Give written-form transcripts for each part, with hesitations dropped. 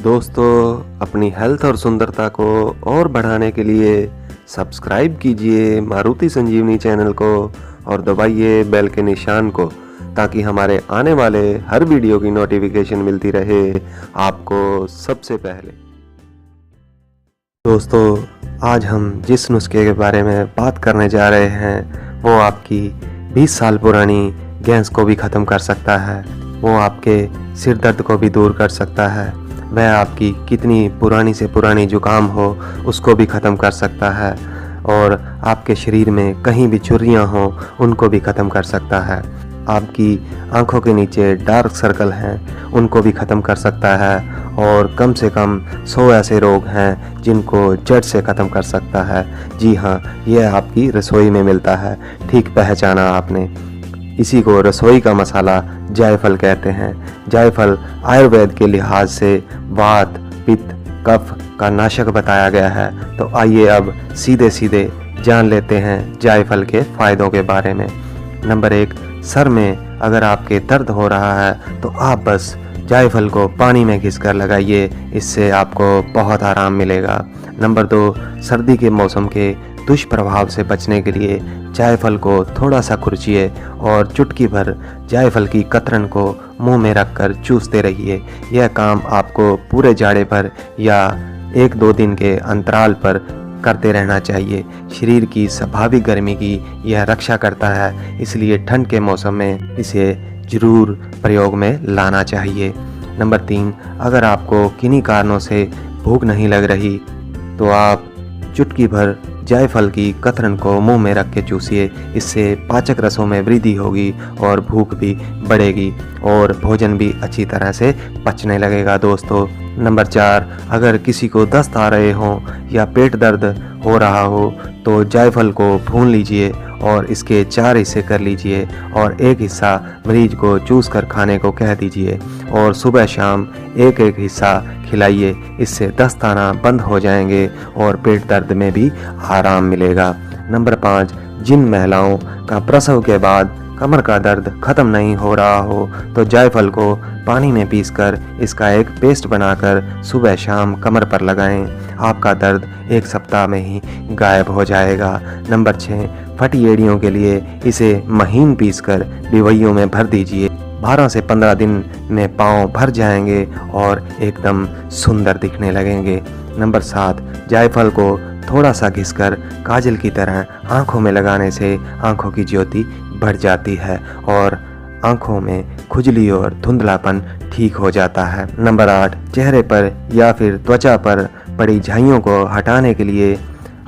दोस्तों, अपनी हेल्थ और सुंदरता को और बढ़ाने के लिए सब्सक्राइब कीजिए मारुति संजीवनी चैनल को और दबाइए बेल के निशान को, ताकि हमारे आने वाले हर वीडियो की नोटिफिकेशन मिलती रहे आपको सबसे पहले। दोस्तों, आज हम जिस नुस्खे के बारे में बात करने जा रहे हैं वो आपकी 20 साल पुरानी गैस को भी ख़त्म कर सकता है, वो आपके सिर दर्द को भी दूर कर सकता है, वह आपकी कितनी पुरानी से पुरानी जुकाम हो उसको भी ख़त्म कर सकता है, और आपके शरीर में कहीं भी झुर्रियाँ हों उनको भी ख़त्म कर सकता है। आपकी आंखों के नीचे डार्क सर्कल हैं उनको भी ख़त्म कर सकता है, और कम से कम 100 ऐसे रोग हैं जिनको जड़ से ख़त्म कर सकता है। जी हाँ, यह आपकी रसोई में मिलता है। ठीक पहचाना आपने, इसी को रसोई का मसाला जायफल कहते हैं। जायफल आयुर्वेद के लिहाज से वात, पित्त, कफ का नाशक बताया गया है। तो आइए अब सीधे सीधे जान लेते हैं जायफल के फ़ायदों के बारे में। नंबर 1, सर में अगर आपके दर्द हो रहा है तो आप बस जायफल को पानी में घिसकर लगाइए, इससे आपको बहुत आराम मिलेगा। नंबर 2, सर्दी के मौसम के दुष्प्रभाव से बचने के लिए जायफल को थोड़ा सा खुरचिए और चुटकी भर जायफल की कतरन को मुंह में रखकर चूसते रहिए। यह काम आपको पूरे जाड़े पर या 1-2 दिन के अंतराल पर करते रहना चाहिए। शरीर की स्वाभाविक गर्मी की यह रक्षा करता है, इसलिए ठंड के मौसम में इसे ज़रूर प्रयोग में लाना चाहिए। नंबर 3, अगर आपको किन्हीं कारणों से भूख नहीं लग रही तो आप चुटकी भर जायफल की कतरन को मुंह में रख के चूसिए, इससे पाचक रसों में वृद्धि होगी और भूख भी बढ़ेगी और भोजन भी अच्छी तरह से पचने लगेगा। दोस्तों, नंबर 4, अगर किसी को दस्त आ रहे हों या पेट दर्द हो रहा हो तो जायफल को भून लीजिए और इसके 4 हिस्से कर लीजिए और एक हिस्सा मरीज को चूस कर खाने को कह दीजिए और सुबह शाम एक हिस्सा खिलाइए। इससे दस्त आना बंद हो जाएंगे और पेट दर्द में भी आराम मिलेगा। नंबर 5, जिन महिलाओं का प्रसव के बाद कमर का दर्द ख़त्म नहीं हो रहा हो तो जायफल को पानी में पीसकर इसका एक पेस्ट बनाकर सुबह शाम कमर पर लगाएं। आपका दर्द 1 सप्ताह में ही गायब हो जाएगा। नंबर 6, फटी एड़ियों के लिए इसे महीन पीसकर डिवइयों में भर दीजिए। 12 से 15 दिन में पाँव भर जाएंगे और एकदम सुंदर दिखने लगेंगे। नंबर 7, जायफल को थोड़ा सा घिसकर काजल की तरह आंखों में लगाने से आंखों की ज्योति बढ़ जाती है और आंखों में खुजली और धुंधलापन ठीक हो जाता है। नंबर 8, चेहरे पर या फिर त्वचा पर पड़ी झाइयों को हटाने के लिए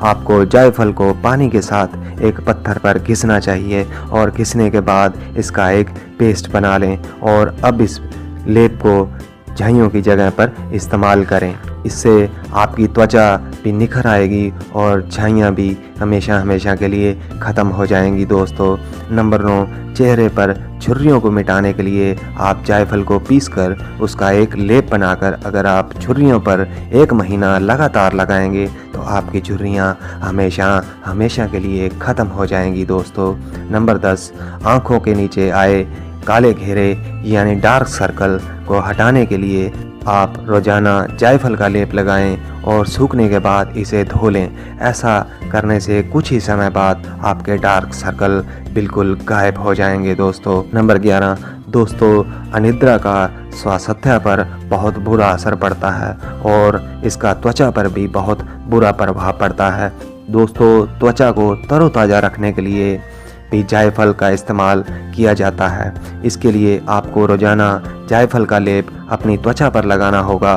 आपको जायफल को पानी के साथ एक पत्थर पर घिसना चाहिए और घिसने के बाद इसका एक पेस्ट बना लें और अब इस लेप को झाइयों की जगह पर इस्तेमाल करें। इससे आपकी त्वचा भी निखर आएगी और झाइयाँ भी हमेशा हमेशा के लिए ख़त्म हो जाएंगी। दोस्तों, नंबर 9, चेहरे पर झुर्रियों को मिटाने के लिए आप जायफल को पीसकर उसका एक लेप बनाकर अगर आप झुर्रियों पर 1 महीना लगातार लगाएंगे तो आपकी झुर्रियाँ हमेशा हमेशा के लिए ख़त्म हो जाएंगी। दोस्तों, नंबर 10, आँखों के नीचे आए काले घेरे यानी डार्क सर्कल को हटाने के लिए आप रोज़ाना जायफल का लेप लगाएं और सूखने के बाद इसे धो लें। ऐसा करने से कुछ ही समय बाद आपके डार्क सर्कल बिल्कुल गायब हो जाएंगे। दोस्तों, नंबर 11, दोस्तों, अनिद्रा का स्वास्थ्य पर बहुत बुरा असर पड़ता है और इसका त्वचा पर भी बहुत बुरा प्रभाव पड़ता है। दोस्तों, त्वचा को तरोताज़ा रखने के लिए भी जायफल का इस्तेमाल किया जाता है। इसके लिए आपको रोज़ाना जायफल का लेप अपनी त्वचा पर लगाना होगा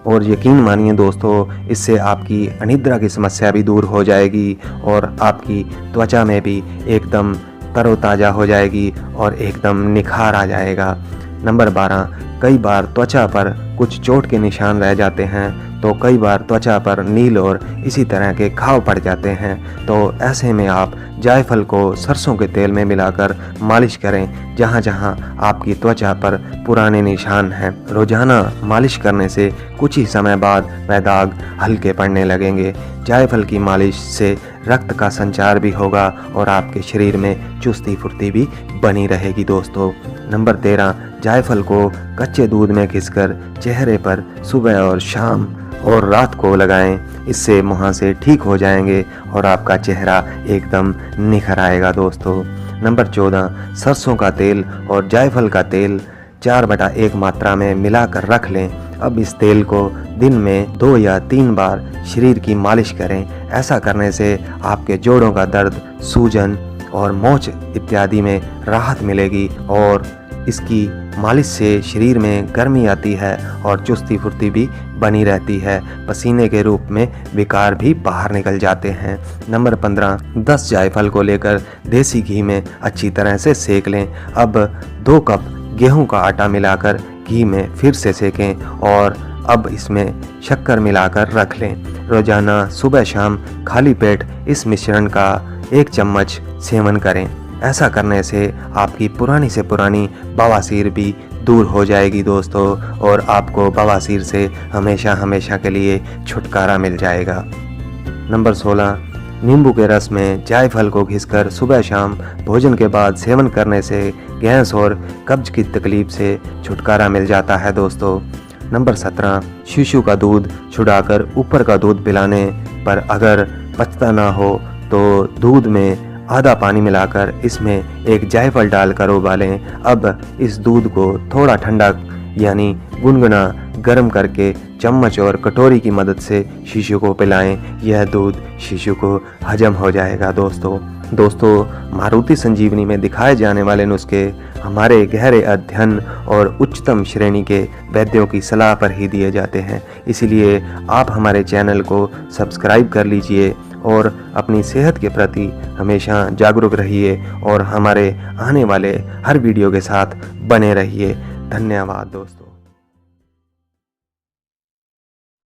और यकीन मानिए दोस्तों, इससे आपकी अनिद्रा की समस्या भी दूर हो जाएगी और आपकी त्वचा में भी एकदम तरोताज़ा हो जाएगी और एकदम निखार आ जाएगा। नंबर 12, कई बार त्वचा पर कुछ चोट के निशान रह जाते हैं तो कई बार त्वचा पर नील और इसी तरह के घाव पड़ जाते हैं। तो ऐसे में आप जायफल को सरसों के तेल में मिलाकर मालिश करें जहाँ जहाँ आपकी त्वचा पर पुराने निशान हैं। रोजाना मालिश करने से कुछ ही समय बाद वह दाग हल्के पड़ने लगेंगे। जायफल की मालिश से रक्त का संचार भी होगा और आपके शरीर में चुस्ती फुर्ती भी बनी रहेगी। दोस्तों, नंबर 13, जायफल को कच्चे दूध में घिसकर चेहरे पर सुबह और शाम और रात को लगाएं। इससे मुहासे ठीक हो जाएंगे और आपका चेहरा एकदम निखर आएगा दोस्तों। नंबर 14, सरसों का तेल और जायफल का तेल 4/1 मात्रा में मिलाकर रख लें। अब इस तेल को दिन में 2 या 3 बार शरीर की मालिश करें। ऐसा करने से आपके जोड़ों का दर्द, सूजन और मोच इत्यादि में राहत मिलेगी और इसकी मालिश से शरीर में गर्मी आती है और चुस्ती फुर्ती भी बनी रहती है। पसीने के रूप में विकार भी बाहर निकल जाते हैं। नंबर 15, 10 जायफल को लेकर देसी घी में अच्छी तरह से सेक लें। अब 2 कप गेहूं का आटा मिलाकर घी में फिर से सेकें और अब इसमें शक्कर मिलाकर रख लें। रोजाना सुबह शाम खाली पेट इस मिश्रण का 1 चम्मच सेवन करें। ऐसा करने से आपकी पुरानी से पुरानी बवासीर भी दूर हो जाएगी दोस्तों और आपको बवासीर से हमेशा हमेशा के लिए छुटकारा मिल जाएगा। नंबर 16, नींबू के रस में जायफल को घिसकर सुबह शाम भोजन के बाद सेवन करने से गैस और कब्ज की तकलीफ से छुटकारा मिल जाता है दोस्तों। नंबर 17, शिशु का दूध छुड़ाकर ऊपर का दूध पिलाने पर अगर पचता ना हो तो दूध में आधा पानी मिलाकर इसमें 1 जायफल डालकर उबालें। अब इस दूध को थोड़ा ठंडा यानी गुनगुना गर्म करके चम्मच और कटोरी की मदद से शिशु को पिलाएं। यह दूध शिशु को हजम हो जाएगा दोस्तों। मारुति संजीवनी में दिखाए जाने वाले नुस्खे हमारे गहरे अध्ययन और उच्चतम श्रेणी के वैद्यों की सलाह पर ही दिए जाते हैं। इसीलिए आप हमारे चैनल को सब्सक्राइब कर लीजिए और अपनी सेहत के प्रति हमेशा जागरूक रहिए और हमारे आने वाले हर वीडियो के साथ बने रहिए। धन्यवाद दोस्तों।